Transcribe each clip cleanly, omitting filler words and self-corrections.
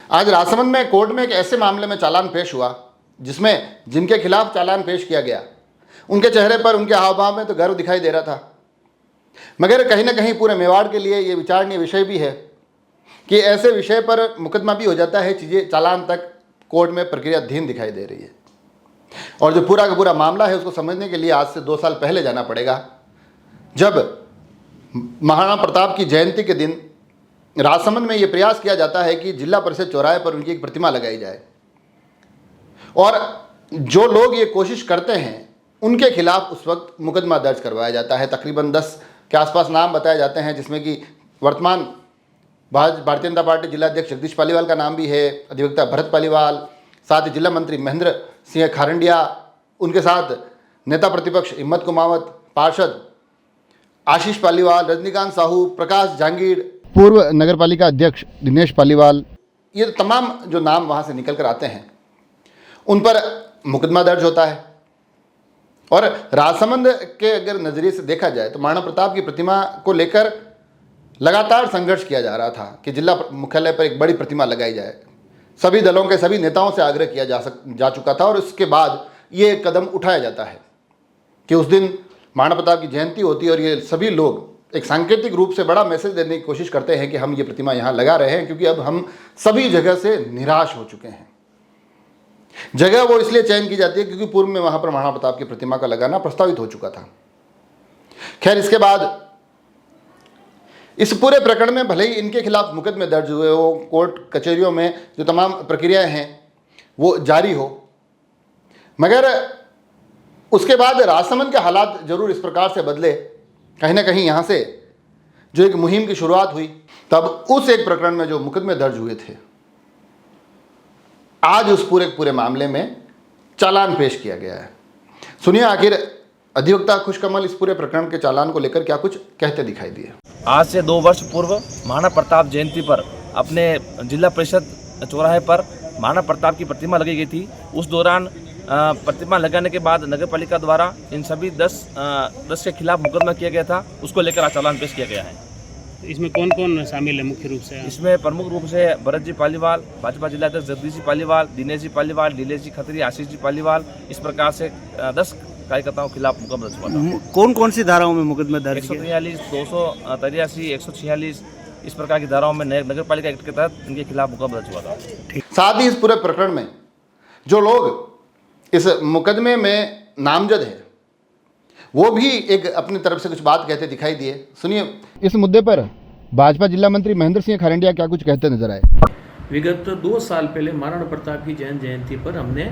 आज राजसमंद में कोर्ट में एक ऐसे मामले में चालान पेश हुआ जिसमें जिनके खिलाफ चालान पेश किया गया उनके चेहरे पर, उनके हाव भाव में तो गर्व दिखाई दे रहा था, मगर कहीं ना कहीं पूरे मेवाड़ के लिए ये विचारणीय विषय भी है कि ऐसे विषय पर मुकदमा भी हो जाता है, चीज़ें चालान तक कोर्ट में प्रक्रियाधीन दिखाई दे रही है। और जो पूरा का पूरा मामला है उसको समझने के लिए आज से 2 साल पहले जाना पड़ेगा, जब महाराणा प्रताप की जयंती के दिन राजसमंद में ये प्रयास किया जाता है कि जिला परिषद चौराहे पर उनकी एक प्रतिमा लगाई जाए, और जो लोग ये कोशिश करते हैं उनके खिलाफ उस वक्त मुकदमा दर्ज करवाया जाता है। तकरीबन 10 के आसपास नाम बताए जाते हैं, जिसमें कि वर्तमान भारतीय जनता पार्टी जिलाध्यक्ष जगदीश पालीवाल का नाम भी है, अधिवक्ता भरत पालीवाल, साथ ही जिला मंत्री महेंद्र सिंह खारंडिया, उनके साथ नेता प्रतिपक्ष हिम्मत कुमावत, पार्षद आशीष पालीवाल, रजनीकांत साहू, प्रकाश जहांगीर, पूर्व नगर पालिका अध्यक्ष दिनेश पालीवाल, ये तमाम जो नाम वहाँ से निकल कर आते हैं उन पर मुकदमा दर्ज होता है। और राजसमंद के अगर नज़रिए से देखा जाए तो महाराणा प्रताप की प्रतिमा को लेकर लगातार संघर्ष किया जा रहा था कि जिला मुख्यालय पर एक बड़ी प्रतिमा लगाई जाए। सभी दलों के सभी नेताओं से आग्रह किया जा चुका था, और उसके बाद ये कदम उठाया जाता है कि उस दिन महाराणा प्रताप की जयंती होती है और ये सभी लोग एक सांकेतिक रूप से बड़ा मैसेज देने की कोशिश करते हैं कि हम ये प्रतिमा यहाँ लगा रहे हैं क्योंकि अब हम सभी जगह से निराश हो चुके हैं। जगह वो इसलिए चयन की जाती है क्योंकि पूर्व में वहाँ पर महाराणा प्रताप की प्रतिमा का लगाना प्रस्तावित हो चुका था। खैर, इसके बाद इस पूरे प्रकरण में भले ही इनके खिलाफ मुकदमे दर्ज हुए हो, कोर्ट कचहरियों में जो तमाम प्रक्रियाएं हैं वो जारी हो, मगर उसके बाद राजसमंद के हालात जरूर इस प्रकार से बदले। कहीं ना कहीं यहाँ से जो एक मुहिम की शुरुआत हुई, तब उस एक प्रकरण में जो मुकदमे दर्ज हुए थे, आज उस पूरे मामले में चालान पेश किया गया है। सुनिए आखिर अधिवक्ता खुशकमल इस पूरे प्रकरण के चालान को लेकर क्या कुछ कहते दिखाई दिए। आज से 2 वर्ष पूर्व महाराणा प्रताप जयंती पर अपने जिला परिषद चौराहे पर महाराणा प्रताप की प्रतिमा लगाई गई थी। उस दौरान प्रतिमा लगाने के बाद नगर पालिका द्वारा इन सभी 10 के खिलाफ मुकदमा किया गया था, उसको लेकर आज चालान पेश किया गया है। इसमें कौन कौन शामिल है मुख्य रूप से? इसमें प्रमुख रूप से भरत जी पालीवाल, भाजपा जिलाध्यक्ष जगदीश जी पालीवाल, दिनेश जी पालीवाल, नीलेश जी खत्री, आशीष जी पालीवाल, इस प्रकार से 10 कार्यकर्ताओं के खिलाफ मुकदमा दर्ज हुआ था। कौन कौन सी धाराओं में मुकदमा दर्ज? 143, 283, 146 इस प्रकार की धाराओं में नगर पालिका एक्ट के तहत इनके खिलाफ मुकदमा दर्ज हुआ था। साथ ही इस पूरे प्रकरण में जो लोग इस मुकदमे में नामजद हैं वो भी एक अपनी तरफ से कुछ बात कहते दिखाई दिए। सुनिए, इस मुद्दे पर भाजपा जिला मंत्री महेंद्र सिंह खारंडिया क्या कुछ कहते नजर आए। विगत 2 साल पहले महाराणा प्रताप की जयंती पर हमने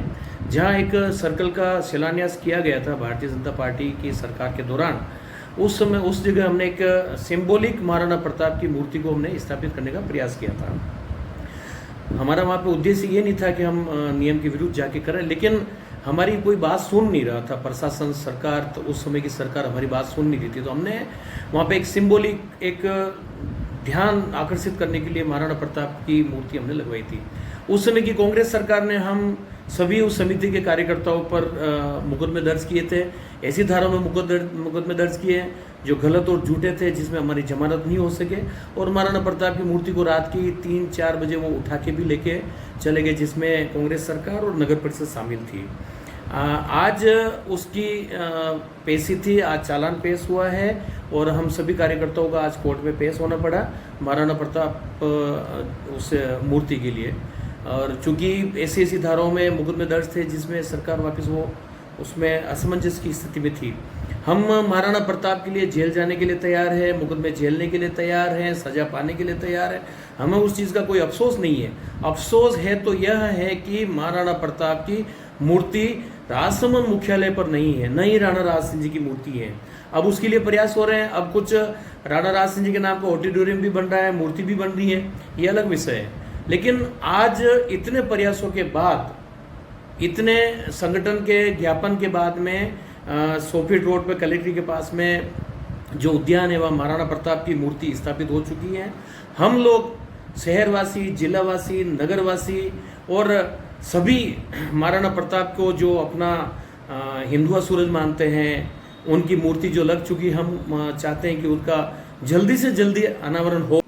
जहां एक सर्कल का शिलान्यास किया गया था भारतीय जनता पार्टी की सरकार के दौरान, उस समय उस जगह हमने एक सिंबॉलिक महाराणा प्रताप की मूर्ति को हमने स्थापित करने का प्रयास किया था। हमारा वहाँ पे उद्देश्य ये नहीं था कि हम नियम के विरुद्ध जाके करें, लेकिन हमारी कोई बात सुन नहीं रहा था प्रशासन, सरकार, तो उस समय की सरकार हमारी बात सुन नहीं रही थी। तो हमने वहाँ पे एक सिंबॉलिक, एक ध्यान आकर्षित करने के लिए महाराणा प्रताप की मूर्ति हमने लगवाई थी। उस समय की कांग्रेस सरकार ने हम सभी उस समिति के कार्यकर्ताओं पर मुकदमे दर्ज किए थे। ऐसी धारा में मुकदमे दर्ज किए जो गलत और झूठे थे, जिसमें हमारी जमानत नहीं हो सके, और महाराणा प्रताप की मूर्ति को रात की 3-4 बजे वो उठा के भी लेके चले गए, जिसमें कांग्रेस सरकार और नगर परिषद शामिल थी। आज उसकी पेशी थी, आज चालान पेश हुआ है और हम सभी कार्यकर्ताओं का आज कोर्ट में पेश होना पड़ा महाराणा प्रताप उस मूर्ति के लिए। और चूंकि ऐसी धाराओं में मुकदमे दर्ज थे जिसमें सरकार वापस वो उसमें असमंजस की स्थिति में थी। हम महाराणा प्रताप के लिए जेल जाने के लिए तैयार है, मुकदमे झेलने के लिए तैयार हैं, सजा पाने के लिए तैयार है। हमें उस चीज़ का कोई अफसोस नहीं है। अफसोस है तो यह है कि महाराणा प्रताप की मूर्ति राजसमंद मुख्यालय पर नहीं है, न ही राणा राज सिंह जी की मूर्ति है। अब उसके लिए प्रयास हो रहे हैं। अब कुछ राणा राज सिंह जी के नाम का ऑडिटोरियम भी बन रहा है, मूर्ति भी बन रही है, ये अलग विषय है। लेकिन आज इतने प्रयासों के बाद, इतने संगठन के ज्ञापन के बाद में सोफिट रोड पे कलेक्ट्री के पास में जो उद्यान है वह महाराणा प्रताप की मूर्ति स्थापित हो चुकी है। हम लोग शहरवासी, जिलावासी, नगरवासी और सभी महाराणा प्रताप को जो अपना हिंदुआ सूरज मानते हैं, उनकी मूर्ति जो लग चुकी, हम चाहते हैं कि उनका जल्दी से जल्दी अनावरण हो।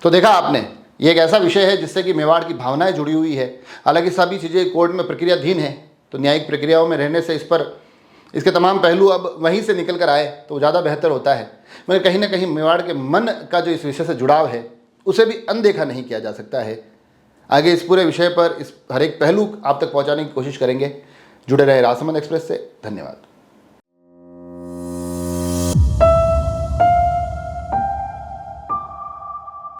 तो देखा आपने ये एक ऐसा विषय है जिससे कि मेवाड़ की भावनाएं जुड़ी हुई है। हालांकि सभी चीज़ें कोर्ट में प्रक्रियाधीन है, तो न्यायिक प्रक्रियाओं में रहने से इस पर इसके तमाम पहलू अब वहीं से निकल कर आए तो ज़्यादा बेहतर होता है। मगर कहीं ना कहीं मेवाड़ के मन का जो इस विषय से जुड़ाव है उसे भी अनदेखा नहीं किया जा सकता है। आगे इस पूरे विषय पर इस हर एक पहलू आप तक पहुंचाने की कोशिश करेंगे। जुड़े रहे राजसमंद एक्सप्रेस से। धन्यवाद।